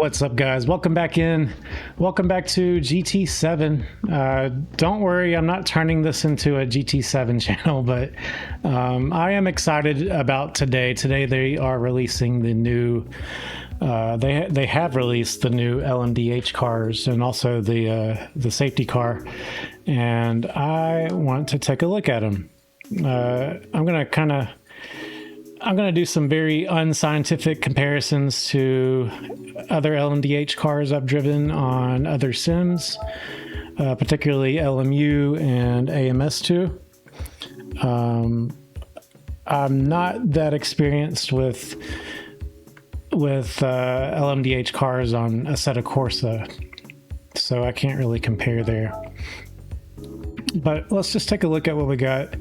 What's up, guys? Welcome back in. Welcome back to GT7. Don't worry, I'm not turning this into a GT7 channel, but I am excited about today. Today they are releasing the new, they have released the new LMDH cars and also the safety car, and I want to take a look at them. I'm going to do some very unscientific comparisons to other LMDH cars I've driven on other sims, particularly LMU and AMS2. I'm not that experienced with LMDH cars on Assetto Corsa, so I can't really compare there. But let's just take a look at what we got.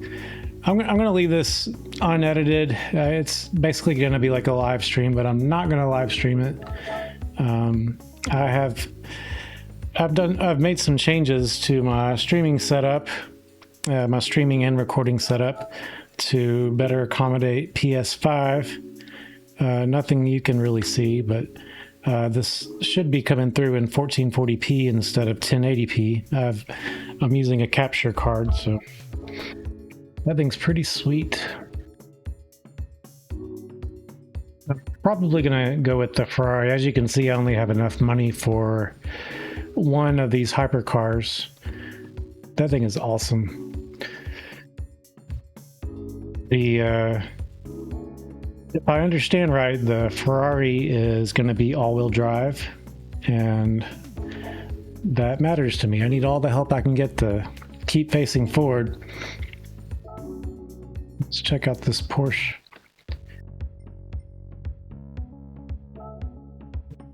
I'm going to leave this unedited. It's basically going to be like a live stream, but I'm not going to live stream it. I've made some changes to my streaming setup, my streaming and recording setup, to better accommodate PS5. Nothing you can really see, but this should be coming through in 1440p instead of 1080p. I'm using a capture card, so that thing's pretty sweet. I'm probably gonna go with the Ferrari. As you can see, I only have enough money for one of these hypercars. That thing is awesome. If I understand right, the Ferrari is gonna be all-wheel drive, and that matters to me. I need all the help I can get to keep facing forward. Let's check out this Porsche.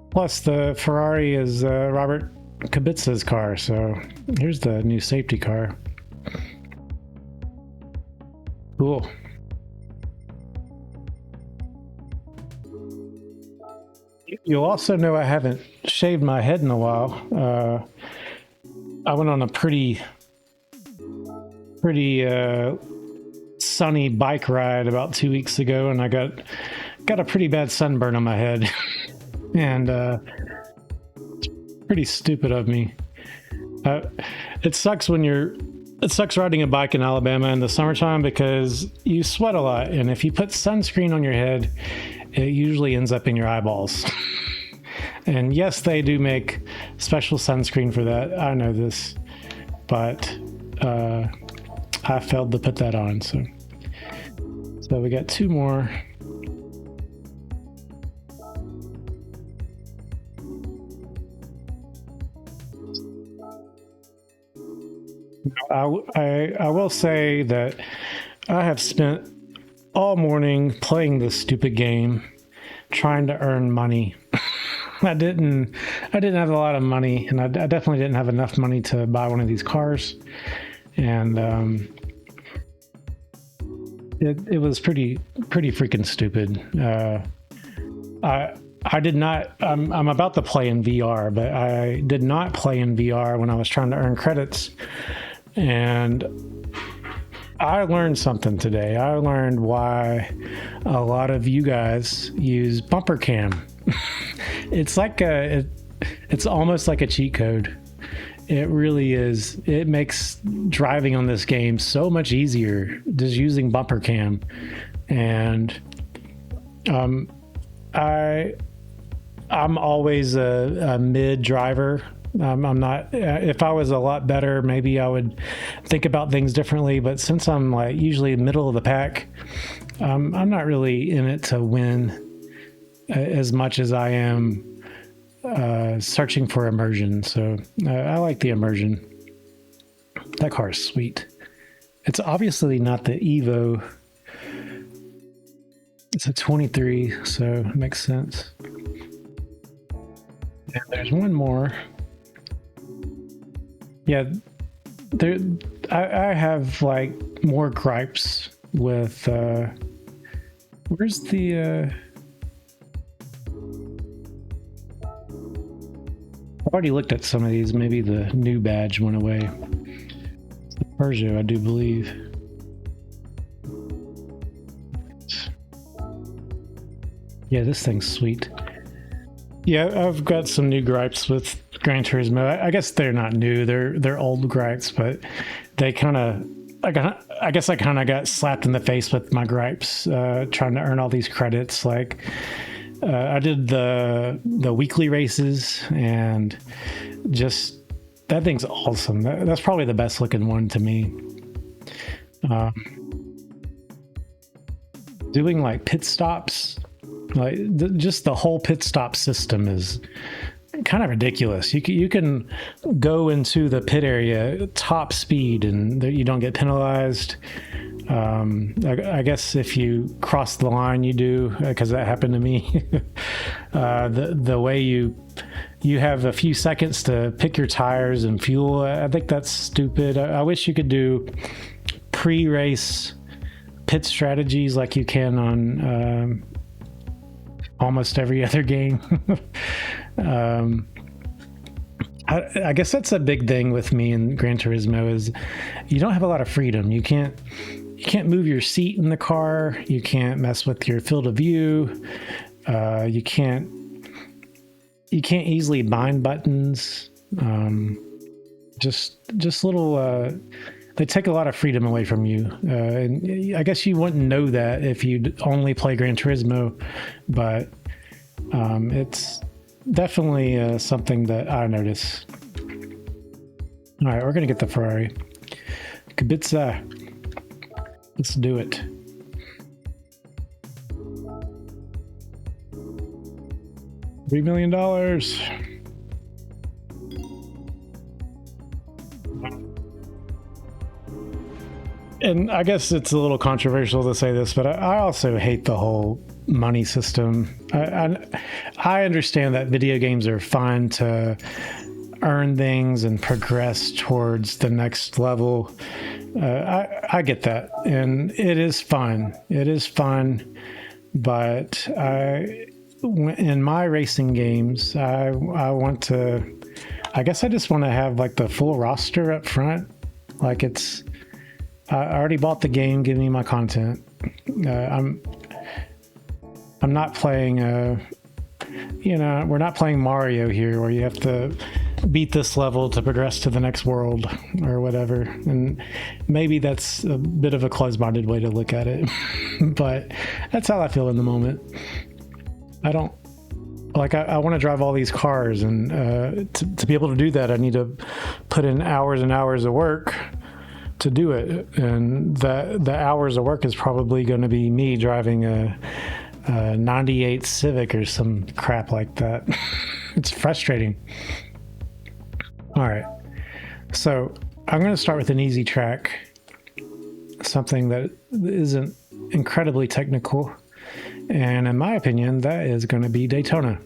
Plus, the Ferrari is Robert Kubica's car, so here's the new safety car. Cool. You'll also know I haven't shaved my head in a while. I went on a pretty sunny bike ride about 2 weeks ago, and I got a pretty bad sunburn on my head. And it's pretty stupid of me. It sucks riding a bike in Alabama in the summertime because you sweat a lot, and if you put sunscreen on your head, it usually ends up in your eyeballs. And yes, they do make special sunscreen for that. I know this, but I failed to put that on. So we got two more. I will say that I have spent all morning playing this stupid game, trying to earn money. I didn't have a lot of money, and I definitely didn't have enough money to buy one of these cars. And it was pretty freaking stupid. I did not. I'm about to play in VR, but I did not play in VR when I was trying to earn credits. And I learned something today. I learned why a lot of you guys use bumper cam. It's like it's almost like a cheat code. It really is. It makes driving on this game so much easier just using bumper cam. And I'm always a mid driver. I'm not. If I was a lot better, maybe I would think about things differently. But since I'm like usually middle of the pack, I'm not really in it to win as much as I am searching for immersion. So I like the immersion. That car is sweet. It's obviously not the Evo. It's a 23, so it makes sense. And there's one more. Yeah, I have like more gripes with where's the I've already looked at some of these. Maybe the new badge went away. It's the Peugeot, I do believe. Yeah, this thing's sweet. Yeah, I've got some new gripes with Gran Turismo. I guess they're not new; they're old gripes, but they kind of. I guess I kind of got slapped in the face with my gripes, trying to earn all these credits. Like I did the weekly races, and just that thing's awesome. That's probably the best looking one to me. Uh, Doing like pit stops, like just the whole pit stop system is kind of ridiculous. You can go into the pit area top speed and you don't get penalized. I guess if you cross the line, you do, because that happened to me. The way you have a few seconds to pick your tires and fuel, I think that's stupid. I wish you could do pre-race pit strategies like you can on almost every other game. I guess that's a big thing with me in Gran Turismo is you don't have a lot of freedom. You can't move your seat in the car. You can't mess with your field of view. You can't easily bind buttons. Just little. They take a lot of freedom away from you. And I guess you wouldn't know that if you only play Gran Turismo, but it's definitely something that I notice. All right, we're going to get the Ferrari. Kubica. Let's do it. $3 million. And I guess it's a little controversial to say this, but I also hate the whole money system. I understand that video games are fun to earn things and progress towards the next level. I get that, and it is fun. It is fun, but in my racing games, I want to. I guess I just want to have like the full roster up front. Like I already bought the game. Give me my content. I'm not playing. We're not playing Mario here, where you have to beat this level to progress to the next world or whatever. And maybe that's a bit of a closed-minded way to look at it, but that's how I feel in the moment. I don't like. I want to drive all these cars, and to be able to do that, I need to put in hours and hours of work to do it, and the hours of work is probably going to be me driving a 98 Civic or some crap like that. It's frustrating. All right, so I'm going to start with an easy track, something that isn't incredibly technical, and in my opinion, that is going to be Daytona.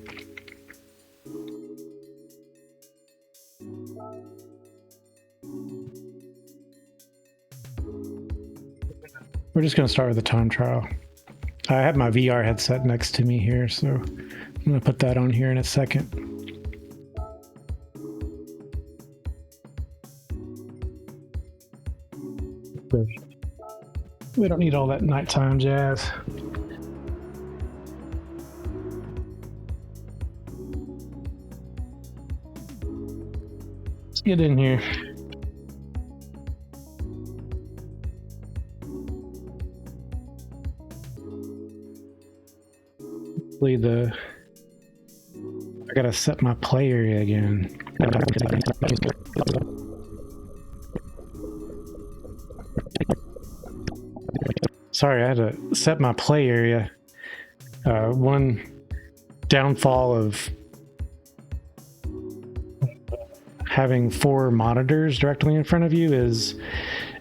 We're just going to start with a time trial. I have my VR headset next to me here, so I'm going to put that on here in a second. We don't need all that nighttime jazz. Let's get in here. I gotta set my play area again. Sorry, I had to set my play area. One downfall of having 4 monitors directly in front of you is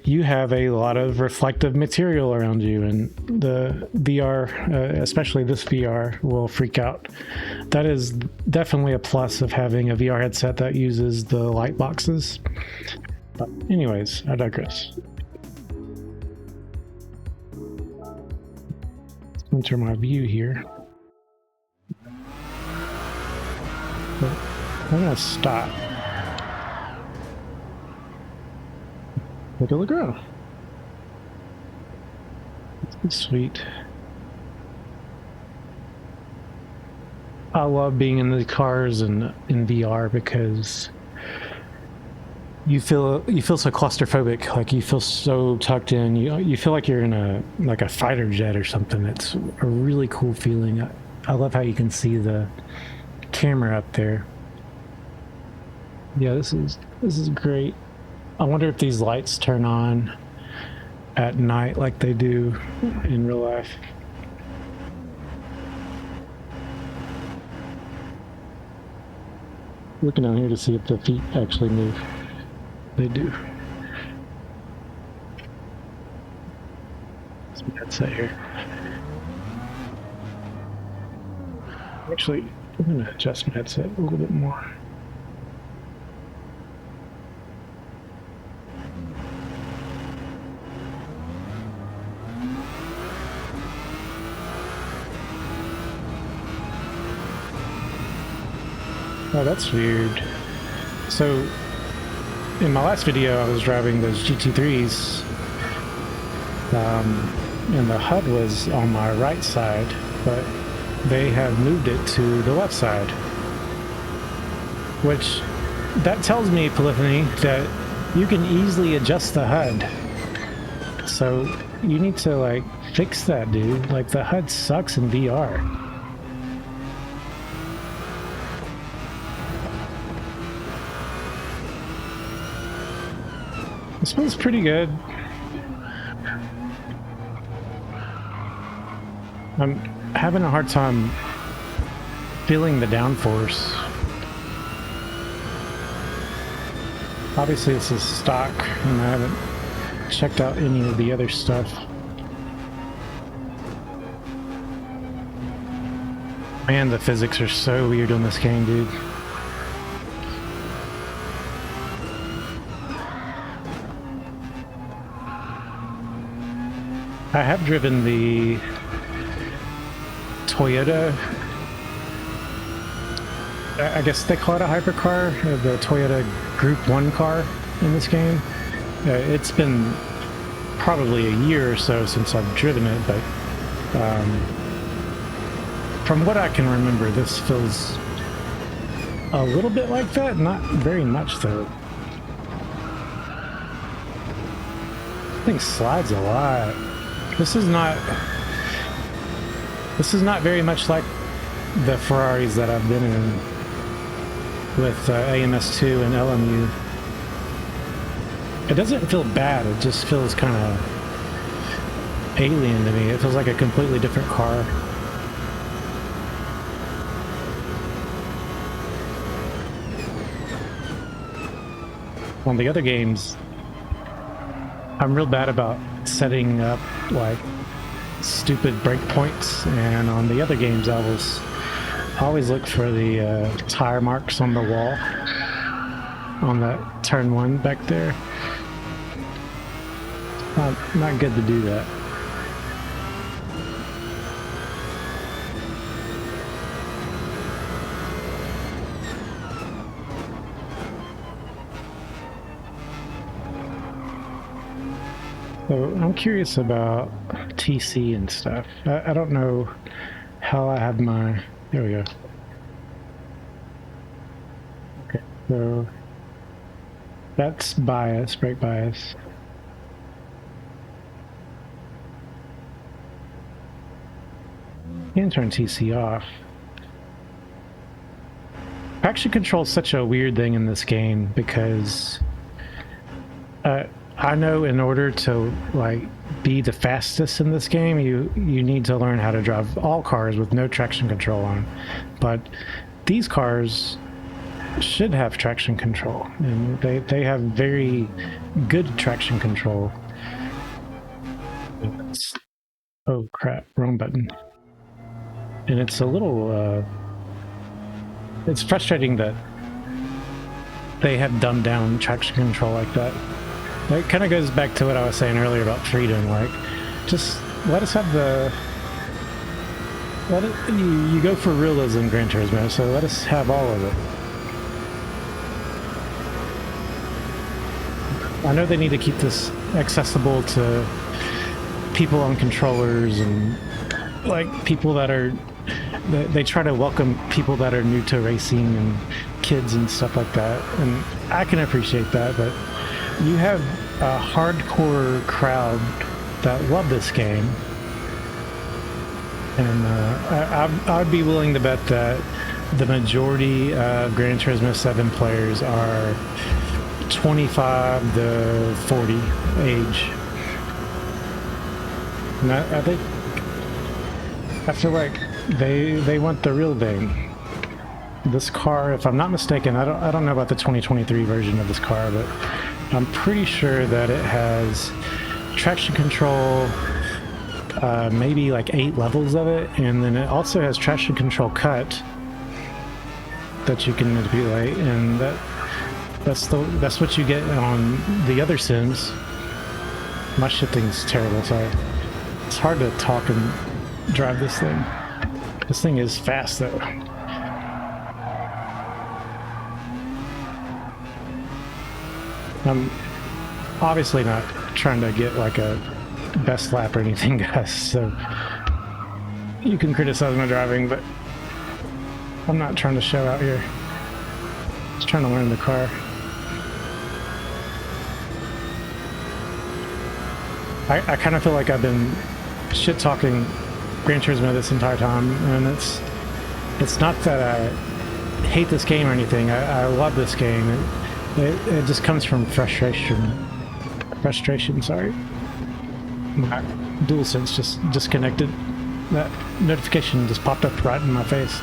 you have a lot of reflective material around you, and the VR, especially this VR, will freak out. That is definitely a plus of having a VR headset that uses the light boxes. But anyways, I digress. Enter my view here. But I'm gonna stop. Look at the ground. It's sweet. I love being in the cars and in VR because you feel so claustrophobic. Like you feel so tucked in. You feel like you're in a fighter jet or something. It's a really cool feeling. I love how you can see the camera up there. Yeah, this is great. I wonder if these lights turn on at night like they do in real life. Looking down here to see if the feet actually move. They do. That's that here. Actually, I'm gonna adjust my headset a little bit more. Oh, that's weird. So, in my last video, I was driving those GT3s, and the HUD was on my right side, but they have moved it to the left side. Which, that tells me, Polyphony, that you can easily adjust the HUD. So, you need to, like, fix that, dude. Like, the HUD sucks in VR. This one's pretty good. I'm having a hard time feeling the downforce. Obviously this is stock and I haven't checked out any of the other stuff. Man, the physics are so weird on this game, dude. I have driven the Toyota, I guess they call it a hypercar, the Toyota Group 1 car in this game. It's been probably a year or so since I've driven it, but from what I can remember, this feels a little bit like that, not very much though. This thing slides a lot. This is not very much like the Ferraris that I've been in with AMS2 and LMU. It doesn't feel bad, it just feels kind of alien to me. It feels like a completely different car. On the other games, I'm real bad about setting up like stupid breakpoints, and on the other games I always look for the tire marks on the wall on that turn 1 back there. Not good to do that. So I'm curious about TC and stuff. I don't know how I have my... There we go. Okay, so that's bias, brake bias. You can turn TC off. Traction control is such a weird thing in this game because I know in order to like be the fastest in this game, you need to learn how to drive all cars with no traction control on. But these cars should have traction control, and they have very good traction control. Oh crap, wrong button. And it's a little it's frustrating that they have dumbed down traction control like that. It kind of goes back to what I was saying earlier about freedom. Like, just let us have the... You go for realism, Gran Turismo, so let us have all of it. I know they need to keep this accessible to people on controllers and, like, people that are they try to welcome people that are new to racing and kids and stuff like that, and I can appreciate that. But you have a hardcore crowd that love this game, and I'd be willing to bet that the majority of Gran Turismo 7 players are 25 to 40 age. And I feel like they want the real thing. This car, if I'm not mistaken, I don't know about the 2023 version of this car, but I'm pretty sure that it has traction control, maybe like 8 levels of it, and then it also has traction control cut that you can manipulate, and that's what you get on the other Sims. My shifting's terrible, sorry. It's hard to talk and drive this thing. This thing is fast though. I'm obviously not trying to get like a best lap or anything, guys, so you can criticize my driving, but I'm not trying to show out here. Just trying to learn the car. I kind of feel like I've been shit-talking Gran Turismo this entire time, and it's not that I hate this game or anything. I love this game. It just comes from frustration. Sorry. My DualSense just disconnected. That notification just popped up right in my face.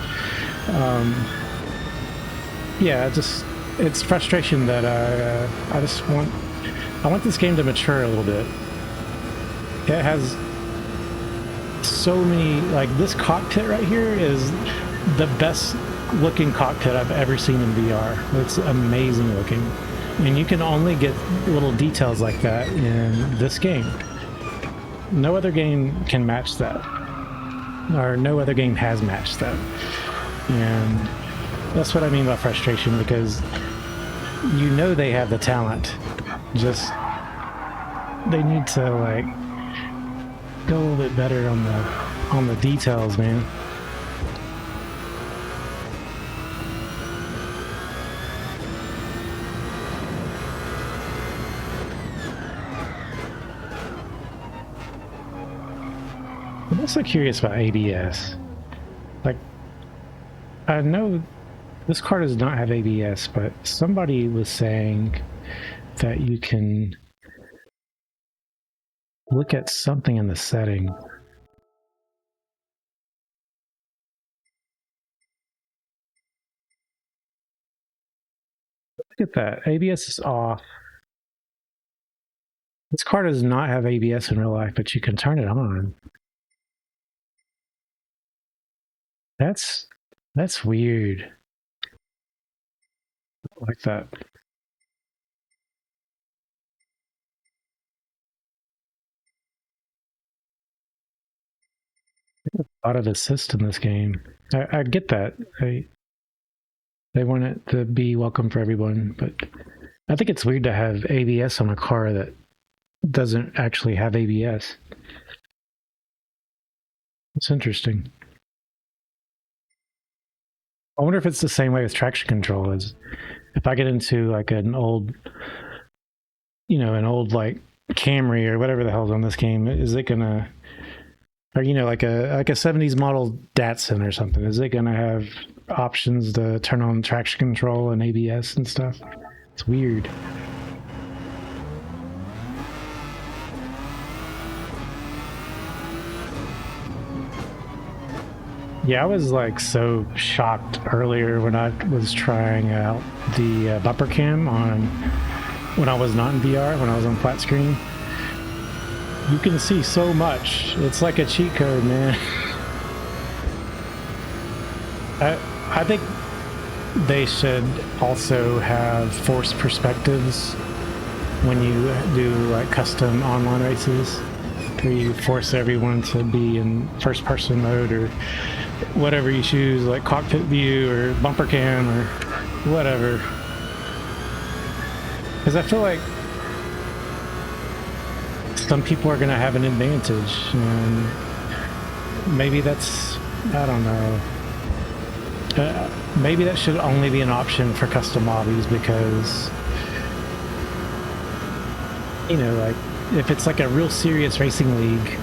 Yeah, it's frustration that I want this game to mature a little bit. It has so many, like this cockpit right here is the best looking cockpit I've ever seen in VR. It's amazing looking, and you can only get little details like that in this game. No other game can match that, or no other game has matched that. And that's what I mean by frustration, because you know they have the talent, just they need to like go a little bit better on the details, man. I'm also curious about ABS. Like, I know this car does not have ABS, but somebody was saying that you can look at something in the setting. Look at that. ABS is off. This car does not have ABS in real life, but you can turn it on. That's weird. I like that. A lot of assist in this game. I get that. They want it to be welcome for everyone, but I think it's weird to have ABS on a car that doesn't actually have ABS. It's interesting. I wonder if it's the same way with traction control. As if I get into like an old like Camry or whatever the hell's on this game, is it gonna, or like a 70s model Datsun or something, is it gonna have options to turn on traction control and ABS and stuff? It's weird. Yeah, I was like so shocked earlier when I was trying out the bumper cam when I was not in VR, when I was on flat screen. You can see so much. It's like a cheat code, man. I think they should also have forced perspectives when you do like custom online races, where you force everyone to be in first person mode or whatever you choose, like cockpit view or bumper cam or whatever. Because I feel like some people are going to have an advantage, and maybe that's I don't know. Maybe that should only be an option for custom lobbies because, you know, like if it's like a real serious racing league,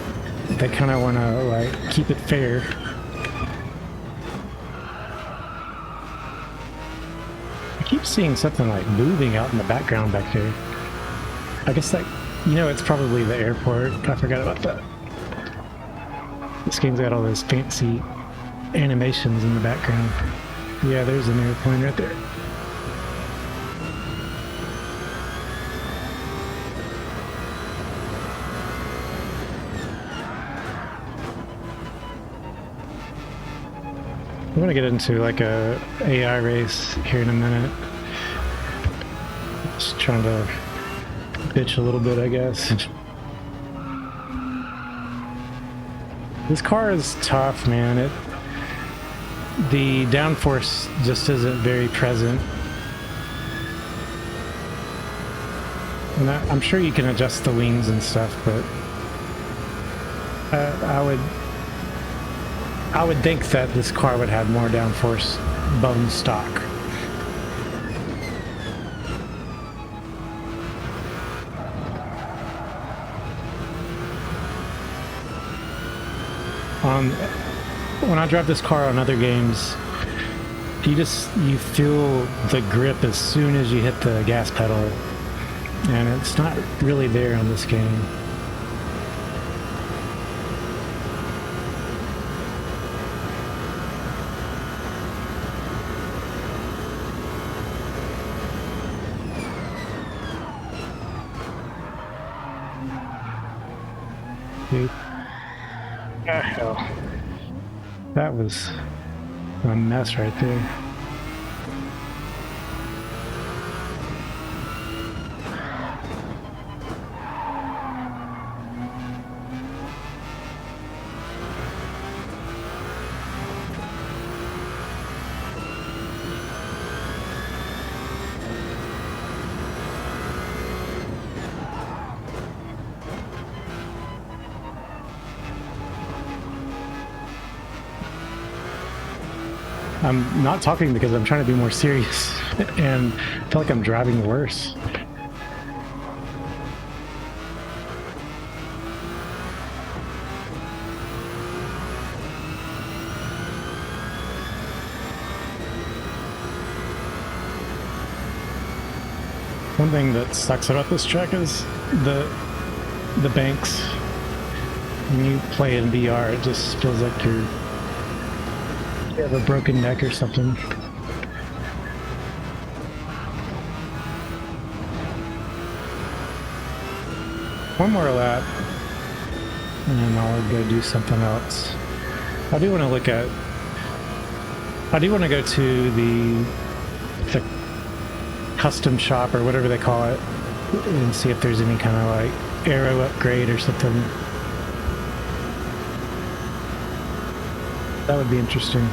they kind of want to like keep it fair. I keep seeing something like moving out in the background back there. I guess that, you know, it's probably the airport. I forgot about that. This game's got all those fancy animations in the background. Yeah, there's an airplane right there. I'm gonna get into like a AI race here in a minute. Just trying to bitch a little bit, I guess. This car is tough, man. The downforce just isn't very present. And I'm sure you can adjust the wings and stuff, but I would think that this car would have more downforce bone stock. When I drive this car on other games, you feel the grip as soon as you hit the gas pedal, and it's not really there on this game. Dude. Ah, hell. That was a mess right there. I'm not talking because I'm trying to be more serious and I feel like I'm driving worse. One thing that sucks about this track is the banks. When you play in VR, it just feels like you have a broken neck or something. One more lap, and then I'll go do something else. I do want to go to the custom shop or whatever they call it and see if there's any kind of like aero upgrade or something. That would be interesting.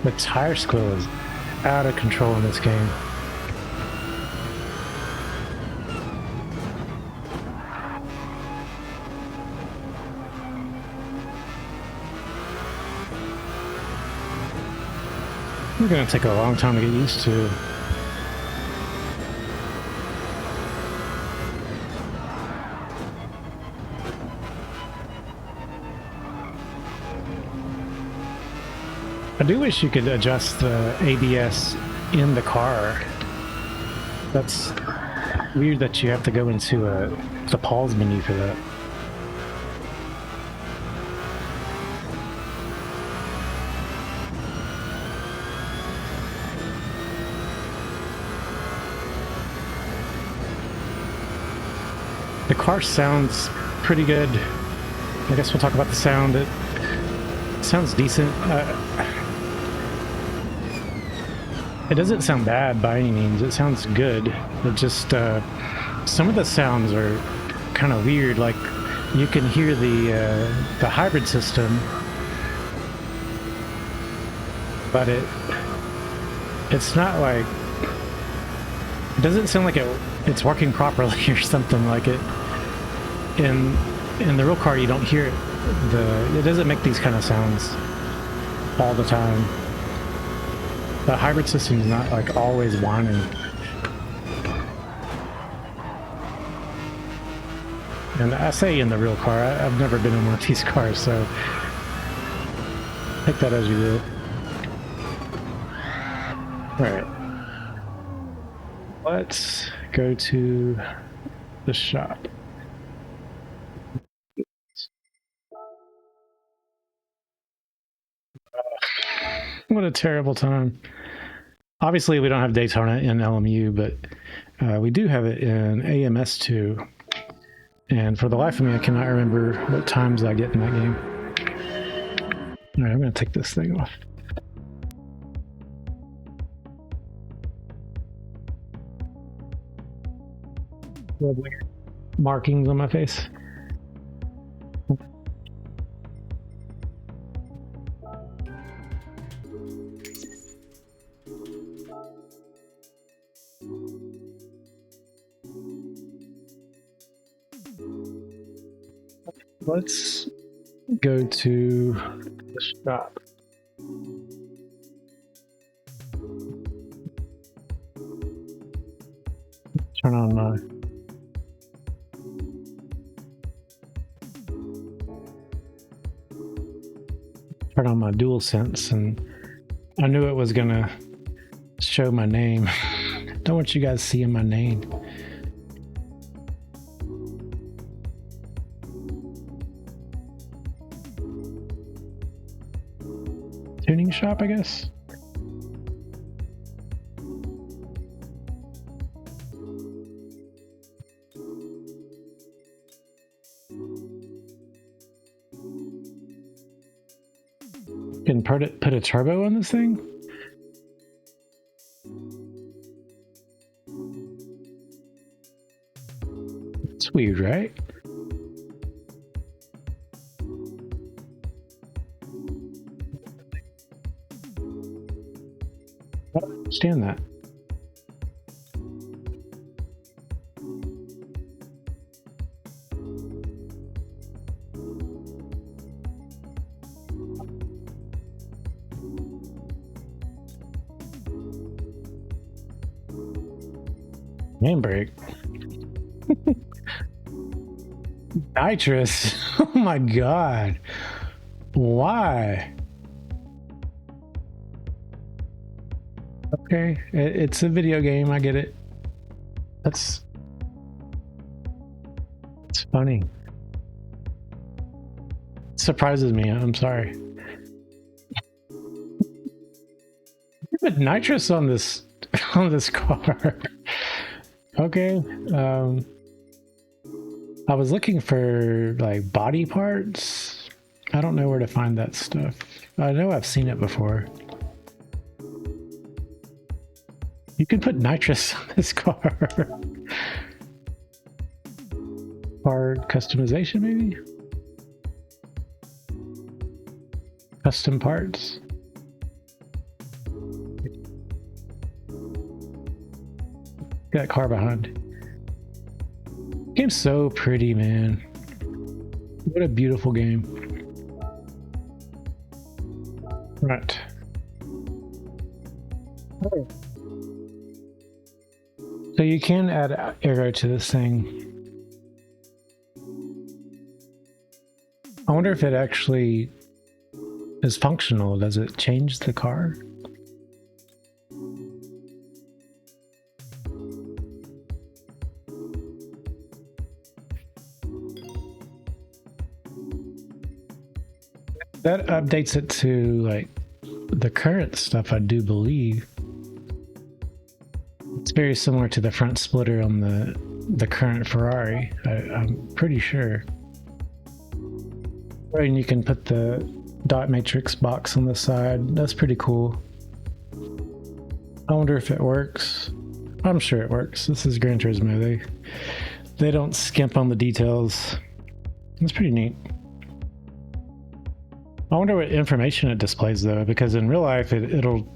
The tire squill is out of control in this game. We're gonna take a long time to get used to. I do wish you could adjust the ABS in the car. That's weird that you have to go into the pause menu for that. The car sounds pretty good. I guess we'll talk about the sound. It sounds decent. It doesn't sound bad by any means. It sounds good. It just some of the sounds are kind of weird. Like you can hear the hybrid system, but it's not like, it doesn't sound like it it's working properly or something. Like it in the real car, you don't hear it. It doesn't make these kind of sounds all the time. The hybrid system is not like always whining. And I say in the real car, I've never been in one of these cars, so take that as you will. Alright. Let's go to the shop. What a terrible time. Obviously, we don't have Daytona in LMU, but we do have it in AMS2. And for the life of me, I cannot remember what times I get in that game. All right, I'm going to take this thing off. Lovely markings on my face. Let's go to the shop. Turn on my DualSense, and I knew it was gonna show my name. Don't want you guys seeing my name. Tuning shop, I guess. Can put a turbo on this thing? It's weird, right? I don't understand that. Handbrake. Nitrous. Oh my god. Why? Okay, it's a video game, I get it. It's funny. It surprises me, I'm sorry. Put nitrous on this car. Okay, I was looking for like body parts. I don't know where to find that stuff. I know I've seen it before. You can put nitrous on this car. Car customization, maybe? Custom parts. That car behind. Game's so pretty, man. What a beautiful game. Right. Oh. So you can add aero to this thing. I wonder if it actually is functional. Does it change the car? That updates it to like the current stuff, I do believe. It's very similar to the front splitter on the current Ferrari. I'm pretty sure. And you can put the dot matrix box on the side. That's pretty cool. I wonder if it works. I'm sure it works. This is Gran Turismo. They don't skimp on the details. It's pretty neat. I wonder what information it displays though, because in real life it'll,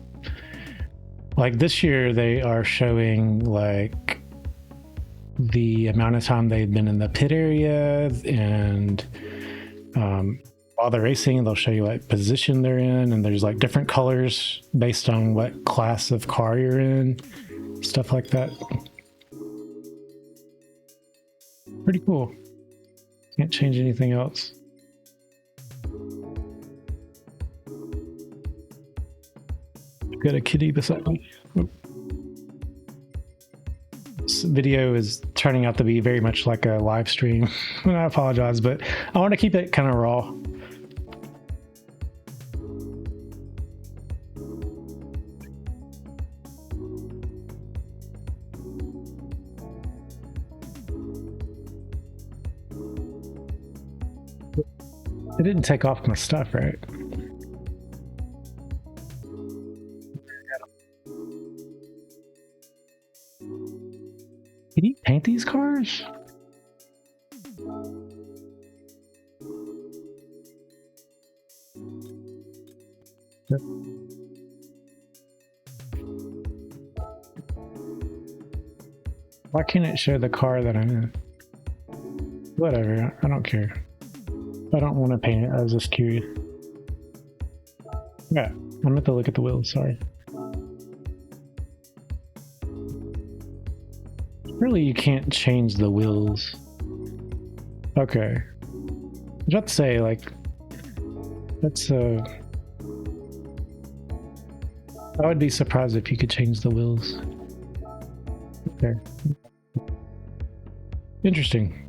like this year they are showing like the amount of time they've been in the pit area, and while they're racing, they'll show you what position they're in, and there's like different colors based on what class of car you're in, stuff like that. Pretty cool. Can't change anything else. Got a kitty beside me. Oh. This video is turning out to be very much like a live stream, and I apologize, but I want to keep it kind of raw. It didn't take off my stuff, right? Can you paint these cars? Yep. Why can't it show the car that I'm in? Whatever, I don't care. I don't want to paint it, I was just curious. Yeah, I meant to look at the wheels, sorry. Really, you can't change the wheels. Okay. I was about to say, like, that's I would be surprised if you could change the wheels. Okay. Interesting.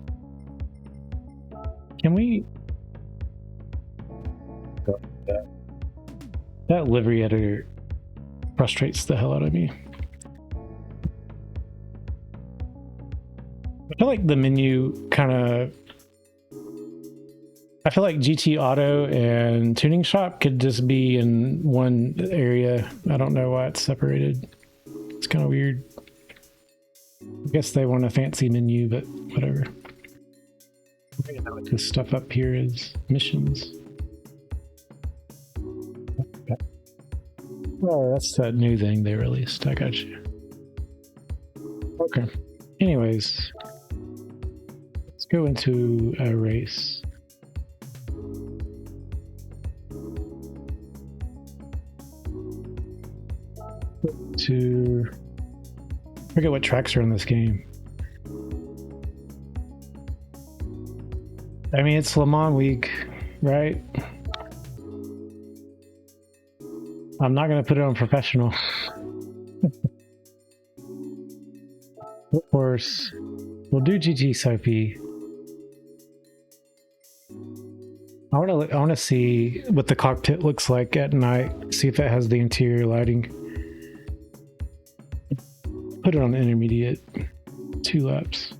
Can we... That livery editor frustrates the hell out of me. I feel like the menu kind of... I feel like GT Auto and Tuning Shop could just be in one area. I don't know why it's separated. It's kind of weird. I guess they want a fancy menu, but whatever. I don't know what this stuff up here is. Missions. Oh, that's that new thing they released. I got you. Okay. Anyways, let's go into a race. To forget what tracks are in this game. I mean, it's Le Mans week, right? I'm not going to put it on professional. Of course, we'll do GT7. I want to see what the cockpit looks like at night. See if it has the interior lighting. Put it on intermediate. 2 laps.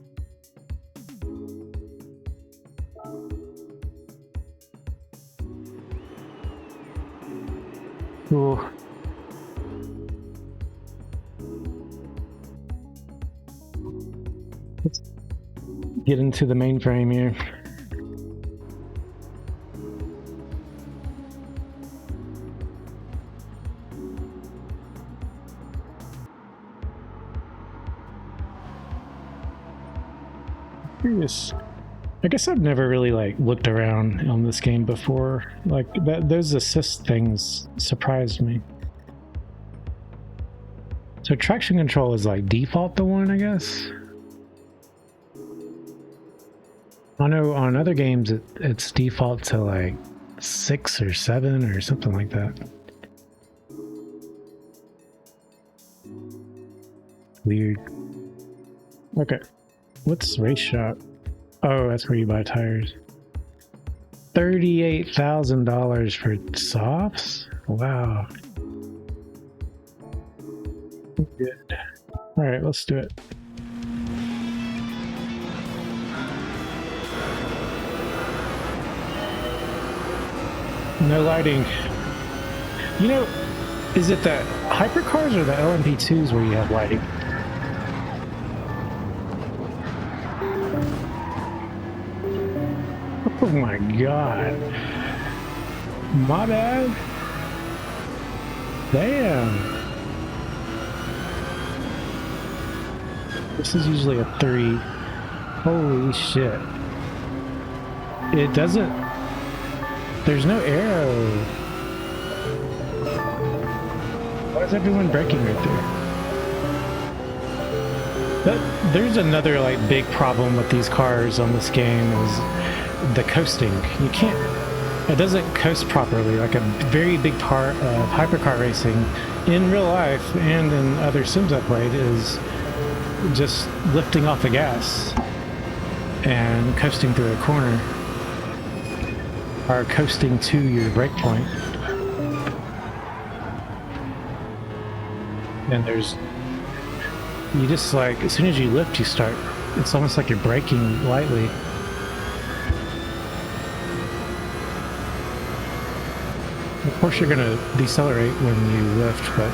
Cool. Let's get into the mainframe here. Curious. I guess I've never really like looked around on this game before. Like those assist things surprised me. So traction control is like default to 1, I guess. I know on other games it's default to like 6 or 7 or something like that. Weird. Okay. What's race shop? Oh, that's where you buy tires. $38,000 for softs? Wow. Good. All right, let's do it. No lighting. You know, is it the hypercars or the LMP2s where you have lighting? Oh my god. My bad. Damn. This is usually a 3. Holy shit. It doesn't... There's no arrow. Why is everyone braking right there? There's another like big problem with these cars on this game is the coasting. You can't... It doesn't coast properly. Like a very big part of hypercar racing in real life and in other sims I played is just lifting off the gas and coasting through a corner, or coasting to your brake point. And there's, you just like, as soon as you lift, you start, it's almost like you're braking lightly. Of course you're gonna decelerate when you lift, but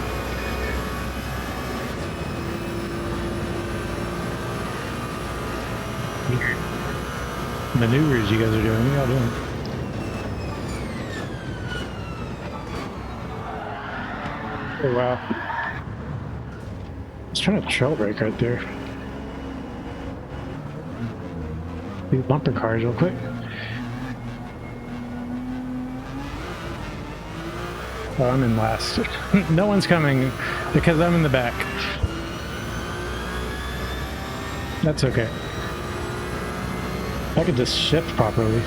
maneuvers you guys are doing, what are y'all doing? Oh wow. I was trying to trail brake right there. These bumper cars real quick. Oh, I'm in last. No one's coming because I'm in the back. That's okay. I could just shift properly.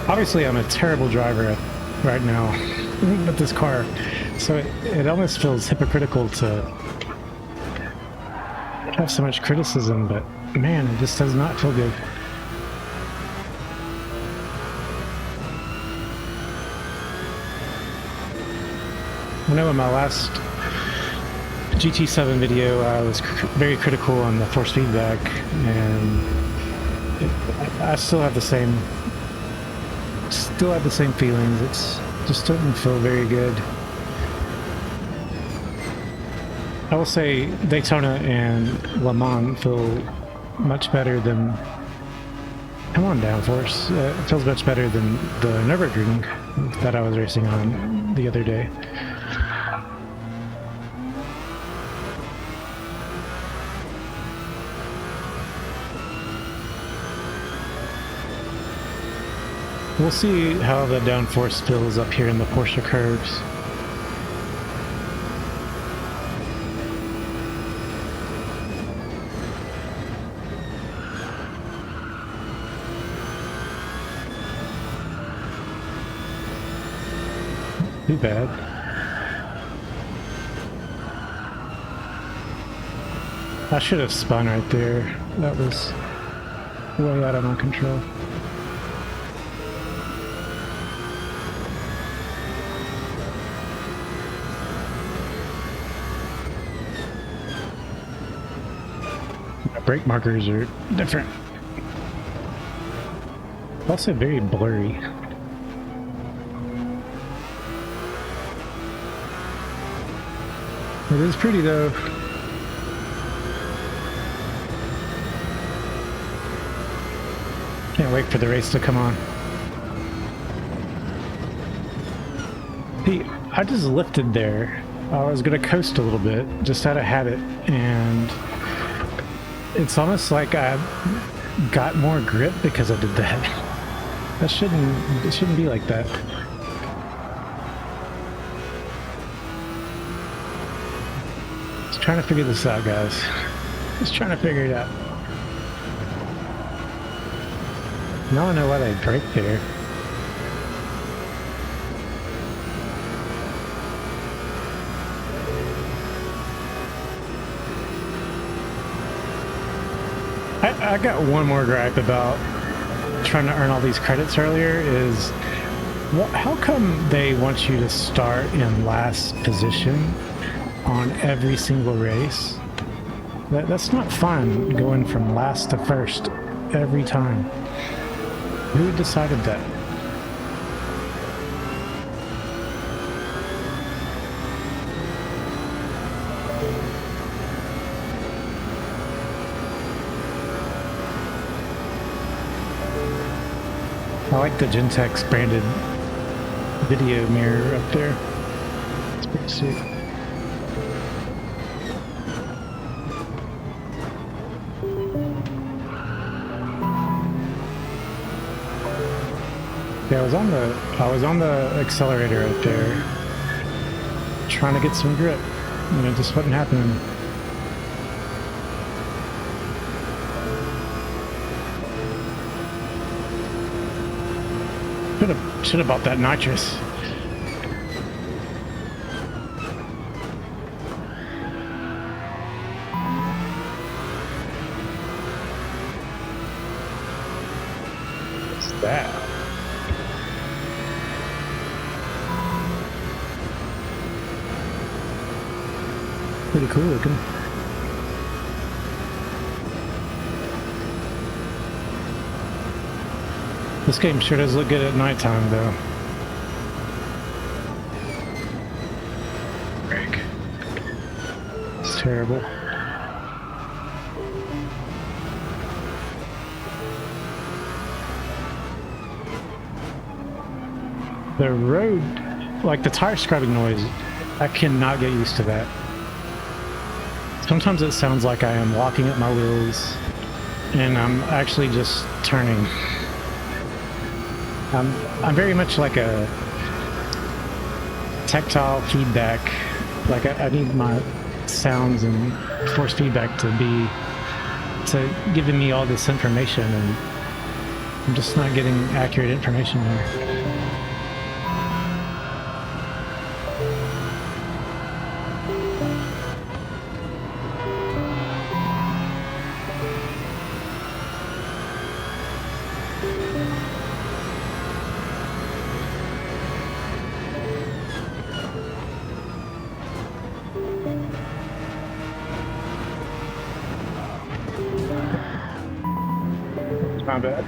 Obviously, I'm a terrible driver right now with this car, so it almost feels hypocritical to have so much criticism, but man, it just does not feel good. I know in my last GT7 video I was very critical on the force feedback, and I still have the same feelings. It's just doesn't feel very good. I will say Daytona and Le Mans feel much better than, come on downforce, it feels much better than the Nürburgring that I was racing on the other day. We'll see how the downforce feels up here in the Porsche curves. Too bad. I should have spun right there. That was way out of my control. Brake markers are different. Also very blurry. It is pretty though. Can't wait for the race to come on. See, I just lifted there. I was gonna coast a little bit, just out of habit, and it's almost like I got more grip because I did that. It shouldn't be like that. Just trying to figure this out, guys. Just trying to figure it out. Now I know why they brake there. I got one more gripe about trying to earn all these credits earlier is, how come they want you to start in last position on every single race? That's not fun, going from last to first every time. Who decided that? I like the Gentex branded video mirror up there. It's pretty sick. was on the accelerator up there, trying to get some grip, and it just wasn't happening. Should have bought that nitrous. What's that? Pretty cool looking. This game sure does look good at nighttime, though. Break. It's terrible. The road, like the tire scrubbing noise, I cannot get used to that. Sometimes it sounds like I am locking up my wheels and I'm actually just turning. I'm very much like a tactile feedback. Like I need my sounds and force feedback to giving me all this information, and I'm just not getting accurate information here. Not bad.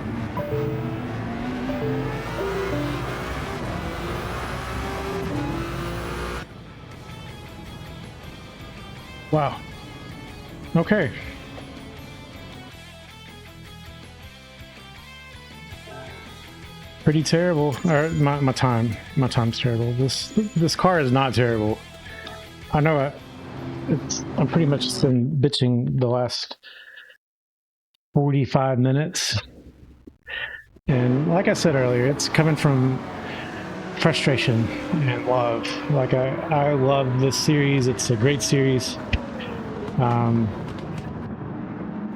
Wow. Okay. Pretty terrible. Or my time's terrible. This car is not terrible. I know I'm pretty much just been bitching the last 45 minutes. And like I said earlier, it's coming from frustration and love. Like I love this series. It's a great series.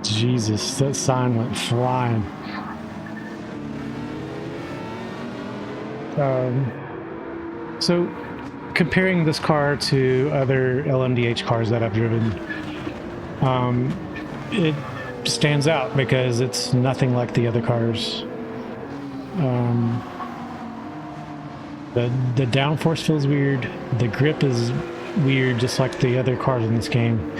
Jesus, that sign went flying. So comparing this car to other LMDH cars that I've driven, it stands out because it's nothing like the other cars. The downforce feels weird. The grip is weird, just like the other cars in this game.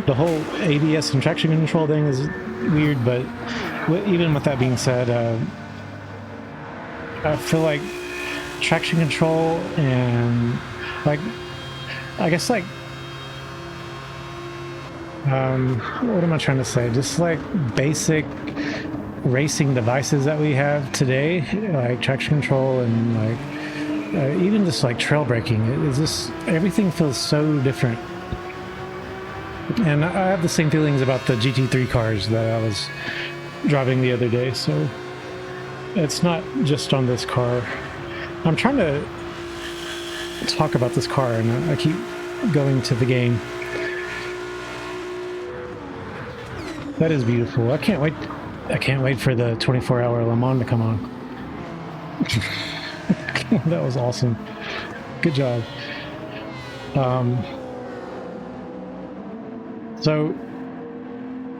The whole ABS and traction control thing is weird, but even with that being said, I feel like traction control and like, I guess like, what am I trying to say? Just like basic racing devices that we have today, like traction control and like even just like trail braking, it's just everything feels so different. And I have the same feelings about the GT3 cars that I was driving the other day, so it's not just on this car. I'm trying to talk about this car and I keep going to the game. That is beautiful. I can't wait for the 24-hour Le Mans to come on. That was awesome. Good job. So,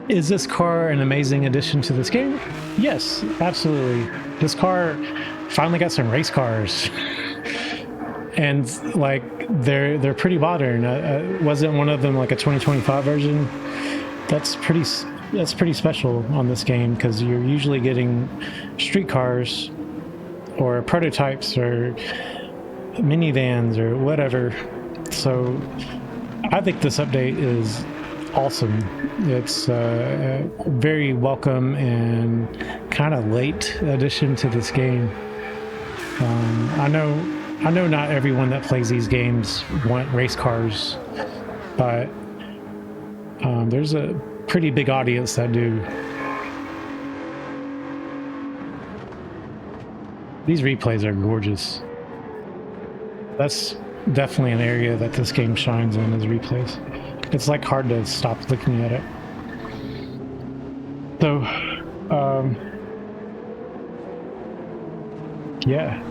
is this car an amazing addition to this game? Yes, absolutely. This car finally got some race cars, and like they're pretty modern. Wasn't one of them like a 2025 version? That's pretty special on this game because you're usually getting street cars or prototypes or minivans or whatever. So I think this update is awesome. It's a very welcome and kind of late addition to this game. I know not everyone that plays these games want race cars, but there's a pretty big audience that do. These replays are gorgeous. That's definitely an area that this game shines in, is replays. It's like hard to stop looking at it. So, yeah.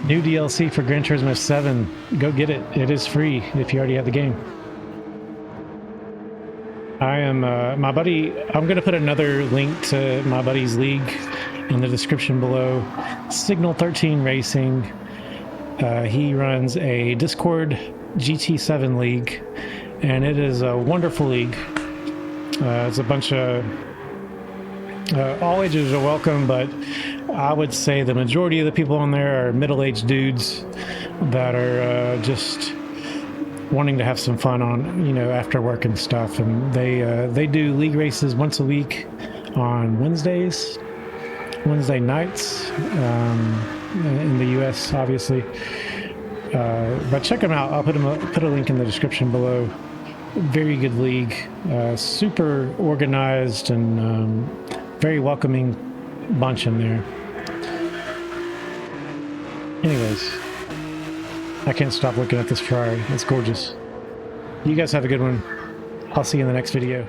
New DLC for Gran Turismo 7. Go get it. It is free if you already have the game. I am, my buddy, I'm going to put another link to my buddy's league in the description below. Signal 13 Racing. He runs a Discord GT7 league, and it is a wonderful league. It's a bunch of all ages are welcome, but I would say the majority of the people on there are middle-aged dudes that are just wanting to have some fun on, you know, after work and stuff. And they do league races once a week on Wednesday nights in the US, obviously. But check them out. I'll put a link in the description below. Very good league, super organized and very welcoming bunch in there. Anyways, I can't stop looking at this Ferrari. It's gorgeous. You guys have a good one. I'll see you in the next video.